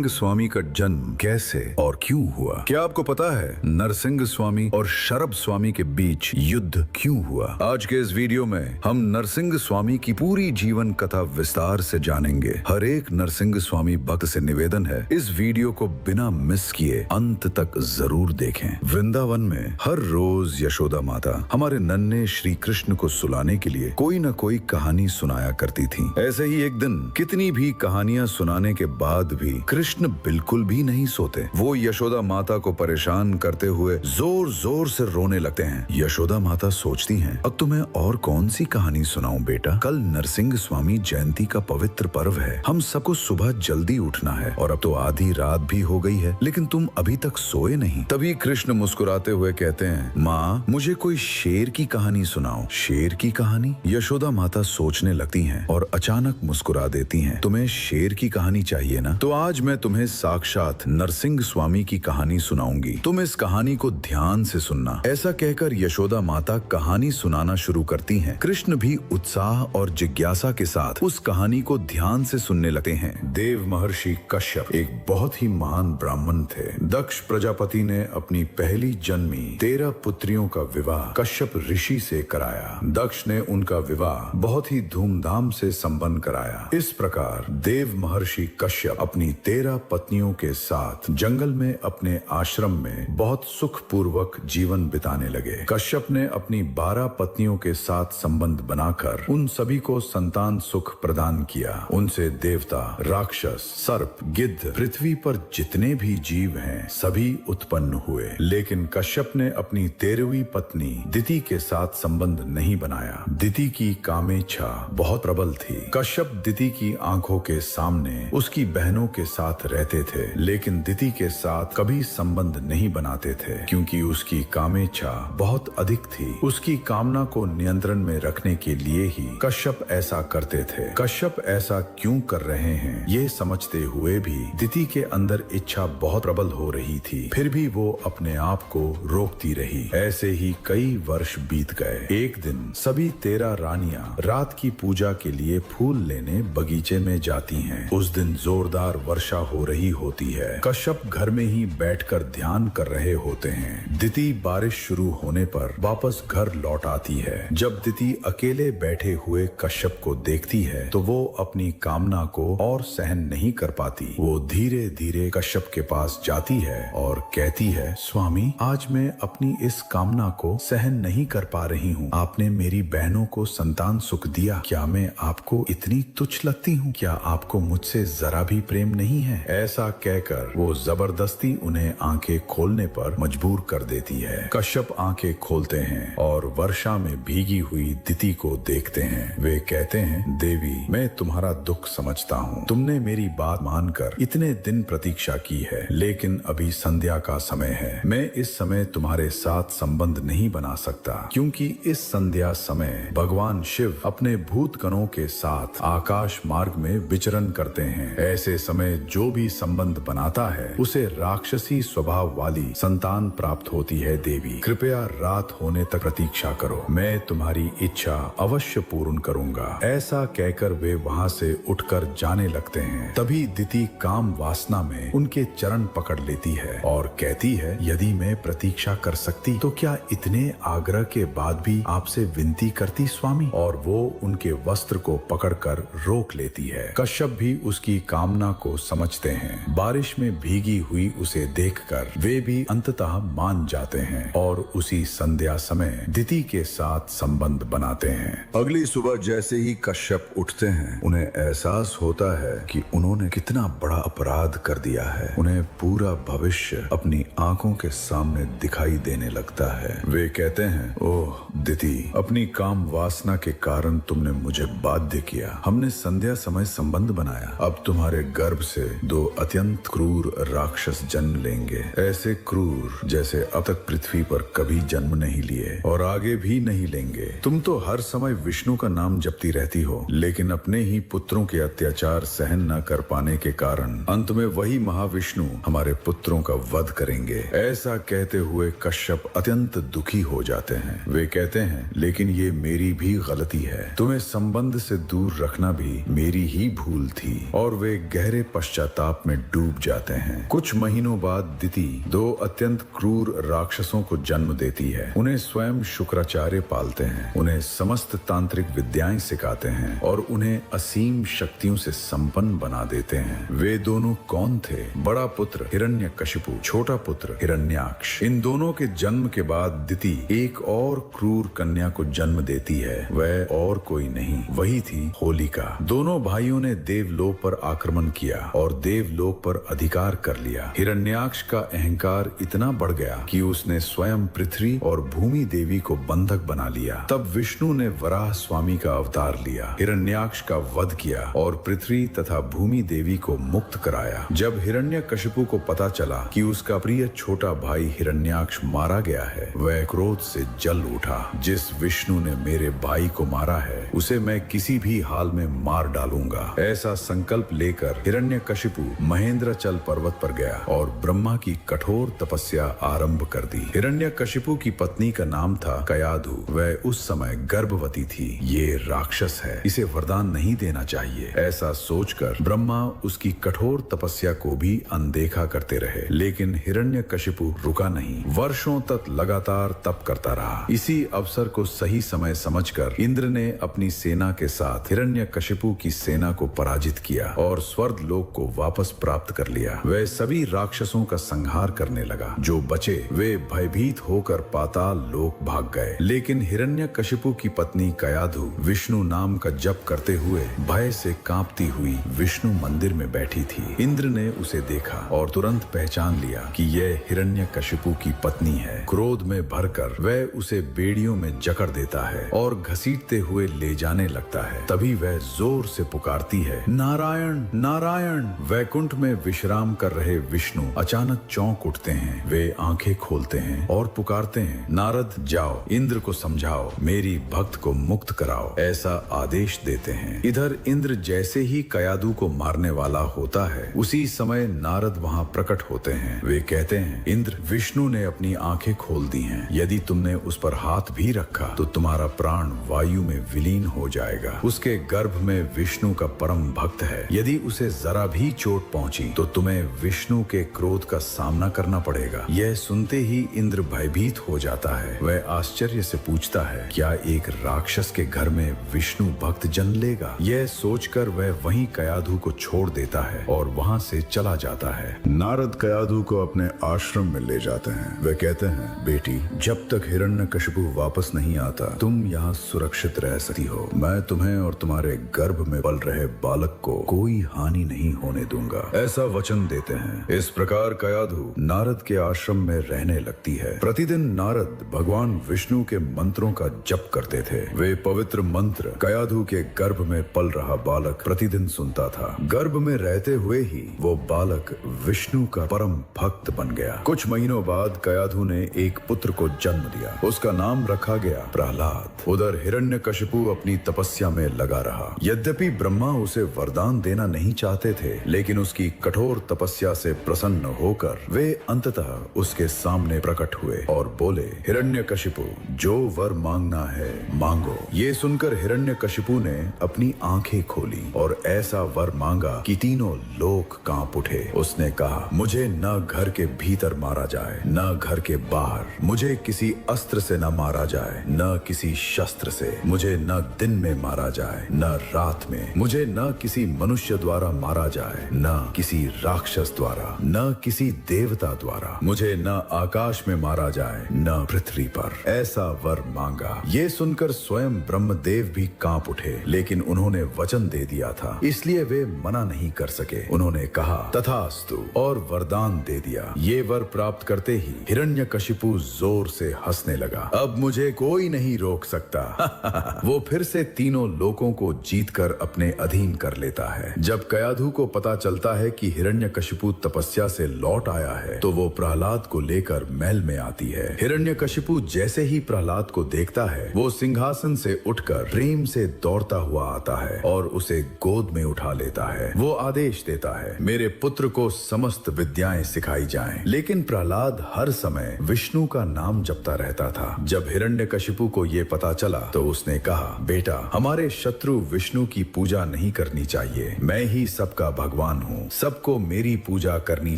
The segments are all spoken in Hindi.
स्वामी का जन्म कैसे और क्यों हुआ? क्या आपको पता है नरसिंह स्वामी और शरभ स्वामी के बीच युद्ध क्यों हुआ? आज के इस वीडियो में हम नरसिंह स्वामी की पूरी जीवन कथा विस्तार से जानेंगे। हर एक नरसिंह स्वामी भक्त से निवेदन है इस वीडियो को बिना मिस किए अंत तक जरूर देखें। वृंदावन में हर रोज यशोदा माता हमारे नन्हे श्री कृष्ण को सुलाने के लिए कोई न कोई कहानी सुनाया करती थी। ऐसे ही एक दिन कितनी भी कहानियां सुनाने के बाद भी कृष्ण बिल्कुल भी नहीं सोते। वो यशोदा माता को परेशान करते हुए जोर जोर से रोने लगते हैं। यशोदा माता सोचती हैं, अब तुम्हें और कौन सी कहानी सुनाऊं बेटा? कल नरसिंह स्वामी जयंती का पवित्र पर्व है। हम सबको सुबह जल्दी उठना है और अब तो आधी रात भी हो गई है, लेकिन तुम अभी तक सोए नहीं। तभी कृष्ण मुस्कुराते हुए कहते हैं, माँ मुझे कोई शेर की कहानी सुनाओ। शेर की कहानी? यशोदा माता सोचने लगती हैं और अचानक मुस्कुरा देती हैं। तुम्हें शेर की कहानी चाहिए ना? तो आज मैं तुम्हें साक्षात नरसिंह स्वामी की कहानी सुनाऊंगी। तुम इस कहानी को ध्यान से सुनना। ऐसा कहकर यशोदा माता कहानी सुनाना शुरू करती हैं। कृष्ण भी उत्साह और जिज्ञासा के साथ उस कहानी को ध्यान से सुनने लगते हैं। देव महर्षि कश्यप एक बहुत ही महान ब्राह्मण थे। दक्ष प्रजापति ने अपनी पहली जन्मी 13 पुत्रियों का विवाह कश्यप ऋषि से कराया। दक्ष ने उनका विवाह बहुत ही धूमधाम से संपन्न कराया। इस प्रकार देव महर्षि कश्यप अपनी 13 पत्नियों के साथ जंगल में अपने आश्रम में बहुत सुख पूर्वक जीवन बिताने लगे। कश्यप ने अपनी 12 पत्नियों के साथ संबंध बनाकर उन सभी को संतान सुख प्रदान किया। उनसे देवता, राक्षस, सर्प, गिद्ध, पृथ्वी पर जितने भी जीव हैं सभी उत्पन्न हुए। लेकिन कश्यप ने अपनी 13वीं पत्नी दिति के साथ संबंध नहीं बनाया। दिति की कामेच्छा बहुत प्रबल थी। कश्यप दिति की आंखों के सामने उसकी बहनों के साथ रहते थे, लेकिन दिति के साथ कभी संबंध नहीं बनाते थे क्योंकि उसकी कामेच्छा बहुत अधिक थी। उसकी कामना को नियंत्रण में रखने के लिए ही कश्यप ऐसा करते थे। कश्यप ऐसा क्यों कर रहे हैं ये समझते हुए भी दिति के अंदर इच्छा बहुत प्रबल हो रही थी, फिर भी वो अपने आप को रोकती रही। ऐसे ही कई वर्ष बीत गए। एक दिन सभी 13 रानियां रात की पूजा के लिए फूल लेने बगीचे में जाती हैं। उस दिन जोरदार वर्षा हो रही होती है। कश्यप घर में ही बैठकर ध्यान कर रहे होते हैं। दिति बारिश शुरू होने पर वापस घर लौट आती है। जब दिति अकेले बैठे हुए कश्यप को देखती है तो वो अपनी कामना को और सहन नहीं कर पाती। वो धीरे धीरे कश्यप के पास जाती है और कहती है, स्वामी आज मैं अपनी इस कामना को सहन नहीं कर पा रही हूँ। आपने मेरी बहनों को संतान सुख दिया, क्या मैं आपको इतनी तुच्छ लगती हूँ? क्या आपको मुझसे जरा भी प्रेम नहीं है? ऐसा कहकर वो जबरदस्ती उन्हें आंखें खोलने पर मजबूर कर देती है। कश्यप आंखें खोलते हैं और वर्षा में भीगी हुई दिति को देखते हैं। वे कहते हैं, देवी मैं तुम्हारा दुख समझता हूँ। तुमने मेरी बात मानकर इतने दिन प्रतीक्षा की है, लेकिन अभी संध्या का समय है। मैं इस समय तुम्हारे साथ संबंध नहीं बना सकता क्योंकि इस संध्या समय भगवान शिव अपने भूतगणों के साथ आकाश मार्ग में विचरण करते हैं। ऐसे समय जो भी संबंध बनाता है उसे राक्षसी स्वभाव वाली संतान प्राप्त होती है। देवी कृपया रात होने तक प्रतीक्षा करो, मैं तुम्हारी इच्छा अवश्य पूर्ण करूंगा। ऐसा कहकर वे वहां से उठकर जाने लगते हैं। तभी दिति काम वासना में उनके चरण पकड़ लेती है और कहती है, यदि मैं प्रतीक्षा कर सकती तो क्या इतने आग्रह के बाद भी आपसे विनती करती स्वामी? और वो उनके वस्त्र को पकड़कर रोक लेती है। कश्यप भी उसकी कामना को समझते हैं। बारिश में भीगी हुई उसे देखकर वे भी अंततः मान जाते हैं और उसी संध्या समय दिति के साथ संबंध बनाते हैं। अगली सुबह जैसे ही कश्यप उठते हैं उन्हें एहसास होता है कि उन्होंने कितना बड़ा अपराध कर दिया है। उन्हें पूरा भविष्य अपनी आंखों के सामने दिखाई देने लगता है। वे कहते हैं, ओह दिति, अपनी काम वासना के कारण तुमने मुझे बाध्य किया। हमने संध्या समय संबंध बनाया। अब तुम्हारे गर्भ से 2 अत्यंत क्रूर राक्षस जन्म लेंगे। ऐसे क्रूर जैसे अब तक पृथ्वी पर कभी जन्म नहीं लिए और आगे भी नहीं लेंगे। तुम तो हर समय विष्णु का नाम जपती रहती हो, लेकिन अपने ही पुत्रों के अत्याचार सहन न कर पाने के कारण अंत में वही महाविष्णु हमारे पुत्रों का वध करेंगे। ऐसा कहते हुए कश्यप अत्यंत दुखी हो जाते हैं। वे कहते हैं, लेकिन ये मेरी भी गलती है। तुम्हें संबंध से दूर रखना भी मेरी ही भूल थी। और वे गहरे पश्चाताप पश्चाताप में डूब जाते हैं। कुछ महीनों बाद दिति 2 अत्यंत क्रूर राक्षसों को जन्म देती है। उन्हें स्वयं शुक्राचार्य पालते हैं, उन्हें समस्त तांत्रिक विद्याएं सिखाते हैं और उन्हें असीम शक्तियों से संपन्न बना देते हैं। वे दोनों कौन थे? बड़ा पुत्र हिरण्यकशिपु, छोटा पुत्र हिरण्याक्ष। इन दोनों के जन्म के बाद दिति एक और क्रूर कन्या को जन्म देती है। वह और कोई नहीं, वही थी होलिका। दोनों भाइयों ने देवलोक पर आक्रमण किया और देवलोक पर अधिकार कर लिया। हिरण्याक्ष का अहंकार इतना बढ़ गया कि उसने स्वयं पृथ्वी और भूमि देवी को बंधक बना लिया। तब विष्णु ने वराह स्वामी का अवतार लिया, हिरण्याक्ष का वध किया और पृथ्वी तथा भूमि देवी को मुक्त कराया। जब हिरण्यकशिपु को पता चला कि उसका प्रिय छोटा भाई हिरण्याक्ष मारा गया है, वह क्रोध से जल उठा। जिस विष्णु ने मेरे भाई को मारा है, उसे मैं किसी भी हाल में मार डालूंगा। ऐसा संकल्प लेकर हिरण्यकशिपु महेंद्रचल पर्वत पर गया और ब्रह्मा की कठोर तपस्या आरंभ कर दी। हिरण्यकशिपु की पत्नी का नाम था कयाधु। वह उस समय गर्भवती थी। ये राक्षस है, इसे वरदान नहीं देना चाहिए। ऐसा सोचकर ब्रह्मा उसकी कठोर तपस्या को भी अनदेखा करते रहे, लेकिन हिरण्यकशिपु रुका नहीं। वर्षों तक लगातार तप करता रहा। इसी अवसर को सही समय समझकर इंद्र ने अपनी सेना के साथ हिरण्यकशिपु की सेना को पराजित किया और स्वर्ग लोक को वापस प्राप्त कर लिया। वह सभी राक्षसों का संहार करने लगा। जो बचे वे भयभीत होकर पाताल लोक भाग गए, लेकिन हिरण्यकशिपु की पत्नी कयाधु विष्णु नाम का जप करते हुए भय से कांपती हुई विष्णु मंदिर में बैठी थी। इंद्र ने उसे देखा और तुरंत पहचान लिया कि यह हिरण्यकशिपु की पत्नी है। क्रोध में भरकर वह उसे बेड़ियों में जकड़ देता है और घसीटते हुए ले जाने लगता है। तभी वह जोर से पुकारती है, नारायण नारायण। वैकुंठ में विश्राम कर रहे विष्णु अचानक चौंक उठते हैं। वे आंखें खोलते हैं और पुकारते हैं, नारद जाओ, इंद्र को समझाओ, मेरी भक्त को मुक्त कराओ, ऐसा आदेश देते हैं। इधर इंद्र जैसे ही कयाधु को मारने वाला होता है, उसी समय नारद वहां प्रकट होते हैं। वे कहते हैं, इंद्र, विष्णु ने अपनी आंखें खोल दी हैं। यदि तुमने उस पर हाथ भी रखा तो तुम्हारा प्राण वायु में विलीन हो जाएगा। उसके गर्भ में विष्णु का परम भक्त है। यदि उसे जरा भी चोट पहुंची तो तुम्हें विष्णु के क्रोध का सामना करना पड़ेगा। यह सुनते ही इंद्र भयभीत हो जाता है। वह आश्चर्य से पूछता है, क्या एक राक्षस के घर में विष्णु भक्त जन्म लेगा? यह सोचकर वह वहीं कयाधु को छोड़ देता है और वहां से चला जाता है। नारद कयाधु को अपने आश्रम में ले जाते हैं। वे कहते हैं, बेटी, जब तक हिरण्यकशिपु वापस नहीं आता तुम यहाँ सुरक्षित रह सकती हो। मैं तुम्हें और तुम्हारे गर्भ में पल रहे बालक को कोई हानि नहीं होने दूंगा, ऐसा वचन देते हैं। इस प्रकार कयाधु नारद के आश्रम में रहने लगती है। प्रतिदिन नारद भगवान विष्णु के मंत्रों का जप करते थे। वे पवित्र मंत्र कयाधु के गर्भ में पल रहा बालक प्रतिदिन सुनता था। गर्भ में रहते हुए ही वो बालक विष्णु का परम भक्त बन गया। कुछ महीनों बाद कयाधु ने एक पुत्र को जन्म दिया। उसका नाम रखा गया प्रहलाद। उधर हिरण्यकशिपु अपनी तपस्या में लगा रहा। यद्यपि ब्रह्मा उसे वरदान देना नहीं चाहते थे, लेकिन उसकी कठोर तपस्या से प्रसन्न होकर वे अंततः उसके सामने प्रकट हुए और बोले, हिरण्यकशिपु, जो वर मांगना है मांगो। ये सुनकर हिरण्यकशिपु ने अपनी आंखें खोली और ऐसा वर मांगा कि तीनों लोक कांप उठे। उसने कहा, मुझे न घर के भीतर मारा जाए, न घर के बाहर। मुझे किसी अस्त्र से न मारा जाए, न किसी शस्त्र से। मुझे न दिन में मारा जाए, न रात में। मुझे न किसी मनुष्य द्वारा मारा जाए, न किसी राक्षस द्वारा, न किसी देवता द्वारा। मुझे न आकाश में मारा जाए, न पृथ्वी पर। ऐसा वर मांगा। ये सुनकर स्वयं ब्रह्मदेव भी कांप उठे, लेकिन उन्होंने वचन दे दिया था, इसलिए वे मना नहीं कर सके। उन्होंने कहा, तथास्तु, और वरदान दे दिया। ये वर प्राप्त करते ही हिरण्यकशिपु जोर से हंसने लगा। अब मुझे कोई नहीं रोक सकता। वो फिर से तीनों लोकों को जीतकर अपने अधीन कर लेता है। जब कयाधु को पता चलता है कि हिरण्यकशिपु तपस्या से लौट आया है, तो वो प्रहलाद को लेकर महल में आती है। हिरण्यकशिपु जैसे ही प्रहलाद को देखता है, वो सिंहासन से उठकर प्रेम से दौड़ता हुआ आता है और उसे गोद में उठा लेता है। वो आदेश देता है, मेरे पुत्र को समस्त विद्याएं सिखाई जाएं। लेकिन प्रहलाद हर समय विष्णु का नाम जपता रहता था। जब हिरण्यकशिपु को ये पता चला तो उसने कहा, बेटा, हमारे शत्रु विष्णु की पूजा नहीं करनी चाहिए। मैं ही सबका भगवान भगवान हूँ, सबको मेरी पूजा करनी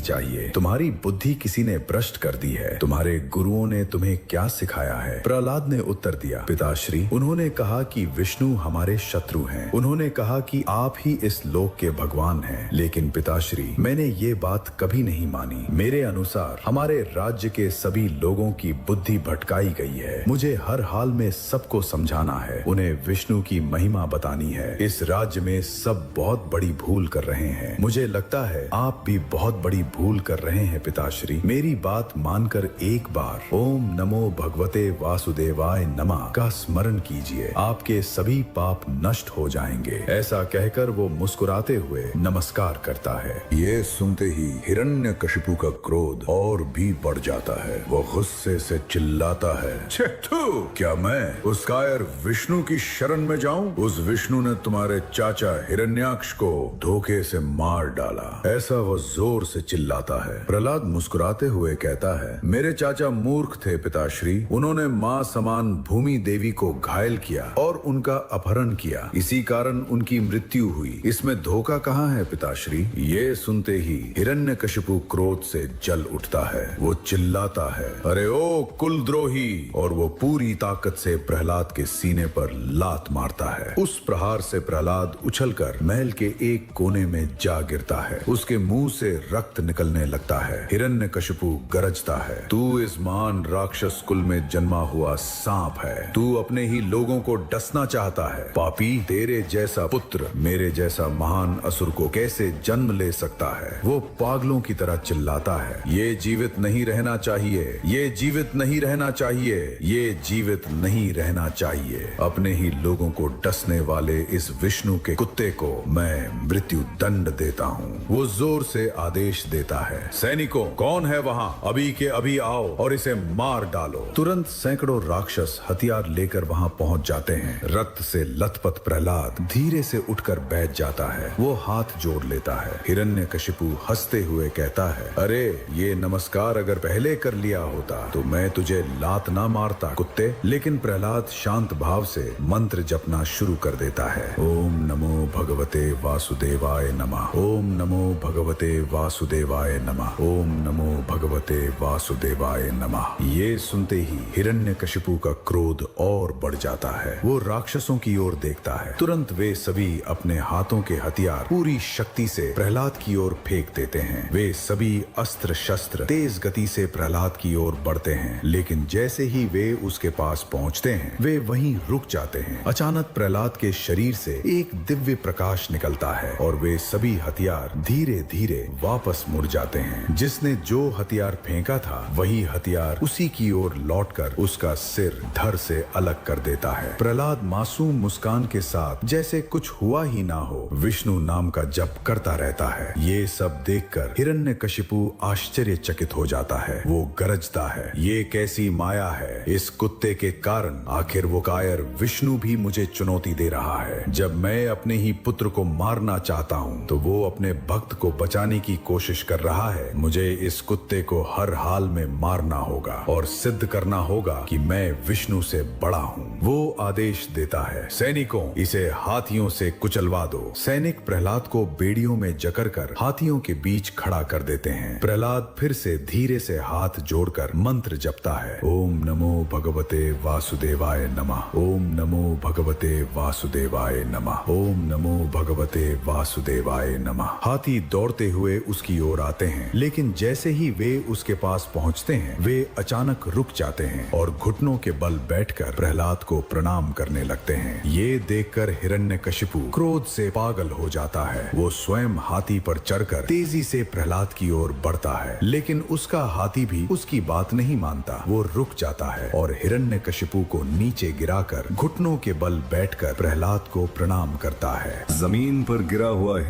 चाहिए। तुम्हारी बुद्धि किसी ने भ्रष्ट कर दी है। तुम्हारे गुरुओं ने तुम्हें क्या सिखाया है? प्रहलाद ने उत्तर दिया, पिताश्री, उन्होंने कहा कि विष्णु हमारे शत्रु हैं। उन्होंने कहा कि आप ही इस लोक के भगवान हैं। लेकिन पिताश्री, मैंने ये बात कभी नहीं मानी। मेरे अनुसार हमारे राज्य के सभी लोगों की बुद्धि भटकाई गई है। मुझे हर हाल में सबको समझाना है, उन्हें विष्णु की महिमा बतानी है। इस राज्य में सब बहुत बड़ी भूल कर रहे हैं। मुझे लगता है आप भी बहुत बड़ी भूल कर रहे हैं पिताश्री। मेरी बात मानकर एक बार ओम नमो भगवते वासुदेवाय नमः का स्मरण कीजिए, आपके सभी पाप नष्ट हो जाएंगे। ऐसा कहकर वो मुस्कुराते हुए नमस्कार करता है। ये सुनते ही हिरण्यकशिपु का क्रोध और भी बढ़ जाता है। वो गुस्से से चिल्लाता है, छेतु, क्या मैं उस कायर विष्णु की शरण में जाऊं? उस विष्णु ने तुम्हारे चाचा हिरण्याक्ष को धोखे से मार डाला। ऐसा वो जोर से चिल्लाता है। प्रहलाद मुस्कुराते हुए कहता है, मेरे चाचा मूर्ख थे पिताश्री। उन्होंने माँ समान भूमि देवी को घायल किया और उनका अपहरण किया। इसी कारण उनकी मृत्यु हुई। इसमें धोखा कहाँ है पिताश्री? ये सुनते ही हिरण्यकशिपु क्रोध से जल उठता है। वो चिल्लाता है, अरे ओ कुलद्रोही, और वो पूरी ताकत से प्रहलाद के सीने पर लात मारता है। उस प्रहार से प्रहलाद उछलकर महल के एक कोने में जा गिरता है। उसके मुंह से रक्त निकलने लगता है। हिरण्यकशिपु गरजता है, तू इस महान राक्षस कुल में जन्मा हुआ सांप है। तू अपने ही लोगों को डसना चाहता है। पापी, तेरे जैसा पुत्र मेरे जैसा महान असुर को कैसे जन्म ले सकता है? वो पागलों की तरह चिल्लाता है, ये जीवित नहीं रहना चाहिए, ये जीवित नहीं रहना चाहिए, ये जीवित नहीं रहना चाहिए। अपने ही लोगों को डसने वाले इस विष्णु के कुत्ते को मैं मृत्यु दंड देता हूँ। वो जोर से आदेश देता है, सैनिकों, कौन है वहाँ? अभी के अभी आओ और इसे मार डालो। तुरंत सैकड़ों राक्षस हथियार लेकर वहाँ पहुँच जाते हैं। रक्त से लथपथ प्रहलाद धीरे से उठकर बैठ जाता है। वो हाथ जोड़ लेता है। हिरण्यकशिपु हंसते हुए कहता है, अरे ये नमस्कार अगर पहले कर लिया होता तो मैं तुझे लात ना मारता कुत्ते। लेकिन प्रहलाद शांत भाव से मंत्र जपना शुरू कर देता है। ओम नमो भगवते वासुदेवाय नमः, ओम नमो भगवते वासुदेवाय नमः, ओम नमो भगवते वासुदेवाय नमः। ये सुनते ही हिरण्यकशिपु का क्रोध और बढ़ जाता है। वो राक्षसों की ओर देखता है। तुरंत वे सभी अपने हाथों के हथियार पूरी शक्ति से प्रहलाद की ओर फेंक देते हैं। वे सभी अस्त्र शस्त्र तेज गति से प्रहलाद की ओर बढ़ते हैं। लेकिन जैसे ही वे उसके पास पहुंचते हैं, वे वहीं रुक जाते हैं। अचानक प्रहलाद के शरीर से एक दिव्य प्रकाश निकलता है और वे सभी हथियार धीरे धीरे वापस मुड़ जाते हैं। जिसने जो हथियार फेंका था वही हथियार उसी की ओर लौटकर उसका सिर धड़ से अलग कर देता है। प्रहलाद मासूम मुस्कान के साथ जैसे कुछ हुआ ही ना हो विष्णु नाम का जप करता रहता है। ये सब देखकर हिरण्यकशिपु आश्चर्यचकित हो जाता है। वो गरजता है, ये कैसी माया है? इस कुत्ते के कारण आखिर वो कायर विष्णु भी मुझे चुनौती दे रहा है। जब मैं अपने ही पुत्र को मारना चाहता हूँ तो वो अपने भक्त को बचाने की कोशिश कर रहा है। मुझे इस कुत्ते को हर हाल में मारना होगा और सिद्ध करना होगा कि मैं विष्णु से बड़ा हूँ। वो आदेश देता है, सैनिकों, इसे हाथियों से कुचलवा दो। सैनिक प्रहलाद को बेड़ियों में जकड़कर हाथियों के बीच खड़ा कर देते हैं। प्रहलाद फिर से धीरे से हाथ जोड़कर मंत्र जपता है, ओम नमो भगवते वासुदेवाय नमः, ओम नमो भगवते वासुदेवाय नमः, ओम नमो भगवते वासुदेवाय नमः। हाथी दौड़ते हुए उसकी ओर आते हैं, लेकिन जैसे ही वे उसके पास पहुंचते हैं, वे अचानक रुक जाते हैं और घुटनों के बल बैठकर प्रहलाद को प्रणाम करने लगते हैं। ये देखकर हिरण्यकशिपु क्रोध से पागल हो जाता है। वो स्वयं हाथी पर चढ़कर तेजी से प्रहलाद की ओर बढ़ता है, लेकिन उसका हाथी भी उसकी बात नहीं मानता। वो रुक जाता है और हिरण्यकशिपु को नीचे गिराकर घुटनों के बल बैठकर प्रहलाद को प्रणाम करता है। जमीन पर गिरा हुआ